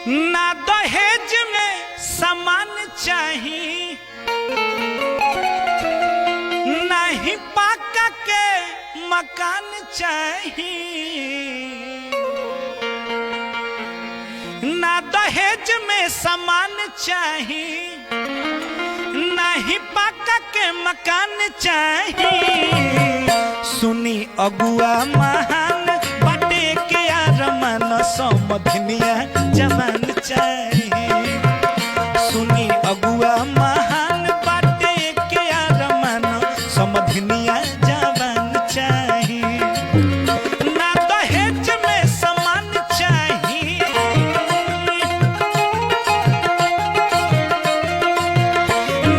ना दहेज में सामान चाहिए, ना ही पाका के मकान चाहिए। ना दहेज में सामान चाहिए, ना ही पाका के मकान चाहिए। सुनी अगुआ महान बाटे के आरमान समधनिया जवान चाहिए। सुनी अगुआ महान बाटे के आरमान समधनिया जवान चाहिए। ना दहेज में सामान चाहिए,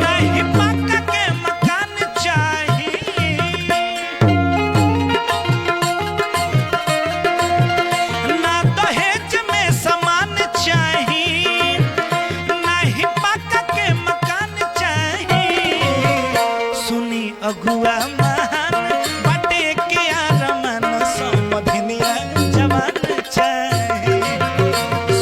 ना ही पक्का के मकान चाहिए। ना दहेज में सामान चाहिए, ना ही पक्का के मकान चाहिए। सुनी अगुआ महान बाटे के आरमान समधनिया जवान चाहिए।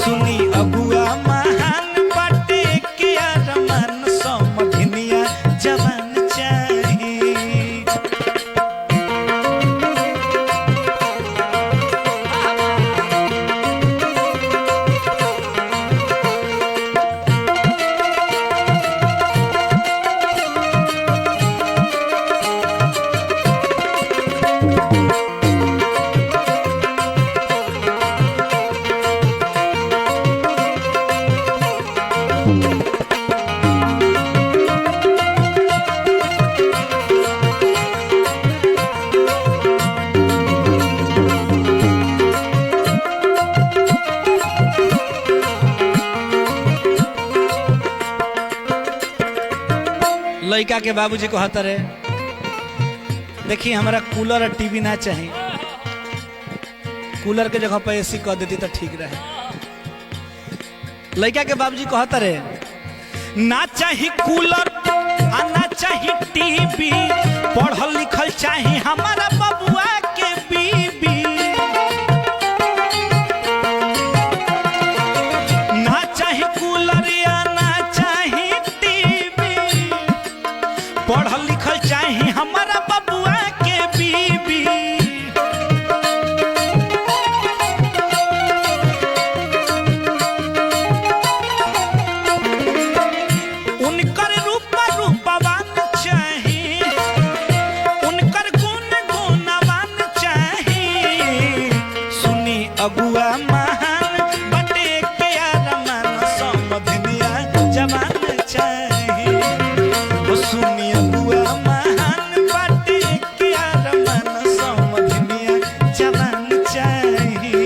सुनी अगुआ महान बाटे के आरमान समधनिया जवान चाहिए। लड़का के बाबूजी को कहता रहे, देखिए हमारा कूलर और टीवी ना चाहिए, कूलर के जगह पर एसी कर देती तो ठीक रहे। लड़का के बाबूजी कहता रहे, ना चाहिए कूलर आ ना चाहिए टीवी, पढ़ल लिखल चाहिए हमारा बबुआ के बीबी। ना चाहिए कूलर या ना चाहिए टीवी, पढ़ल लिखल चाहिए हमारा बबुआ के बीबी। उनकर रूपवान चाहिए, उनकर गुण गुणवान चाहिए। सुनी अगुआ महान बटे के आरमान समधनिया जवान चाहिए। सुनी अगुआ महान बाटे के आरमान समधनिया जवान चाहिए।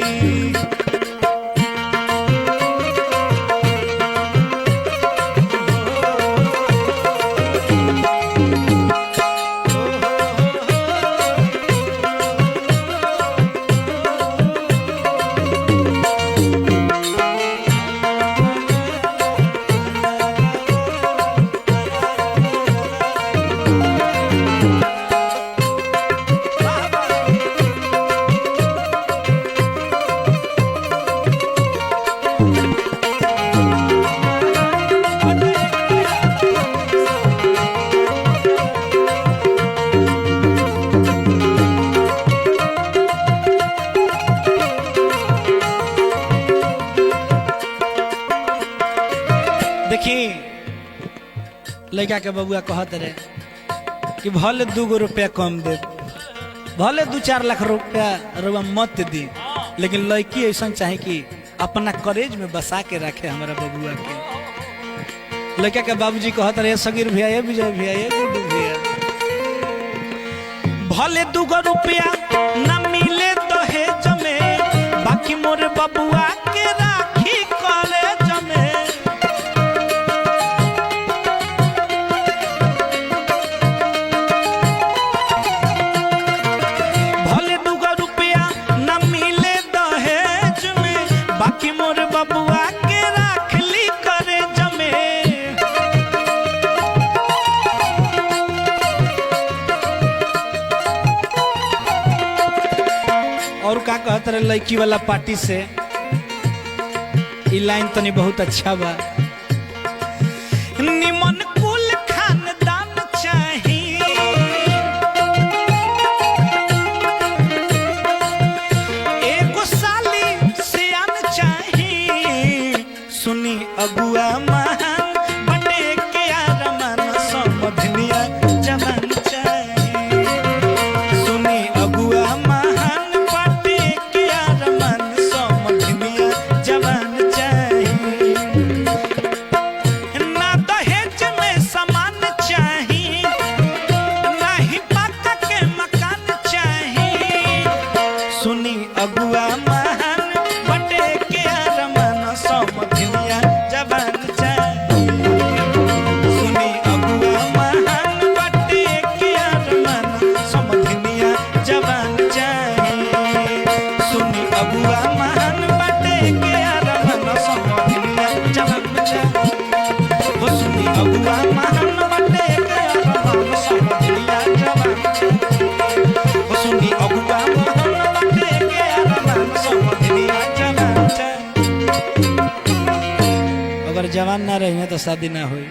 देखिए लड़का के बबुआ कहते रहे कि भले 2 रुपया कम दे, भले 2-4 लाख रुपया रुपया मत दी, लेकिन लड़की ऐसा चाहे कि अपना करेज में बसा के रखे हमारा बबुआ के। लड़का के बाबूजी कहते रहे, सगीर भैया, ये विजय भैया, ये गुड्डू भैया, भले 2 रुपया न मिले दहेज में, बाकी मोर बबुआ के राखी कॉलेज में। भले 2 रुपया न मिले दहेज में, बाकी मोर बबुआ के राखली करे जमे। और का कहते रहे लड़की वाला पार्टी से ई लाइन तनी बहुत अच्छा बा। निमन कुल खानदान चाही, एगो साली सियान चाही, सुनी अगुआ महान बटे के आरमान समझनिया जवान चाही, सुनी अगुआ महान बटे के आरमान समझनिया जवान चाही। ना दहेज में सामान चाही, ना ही पक्का के मकान चाही, सुनी अगुआ महान बटे के आरमान समझनिया जवान चाही, सुनी अगुआ महान बटे के आरमान समझनिया जवान चाही, सुनी अगुआ महान बटे के आरमान समझनिया जवान चाही, हो सुनी अगुआ महान बटे के आरमान समझनिया जवान चाही, हो सुनी अगुआ महान बटे के आरमान समझनिया जवान चाही। अगर जवान ना रही तो शादी ना हुई।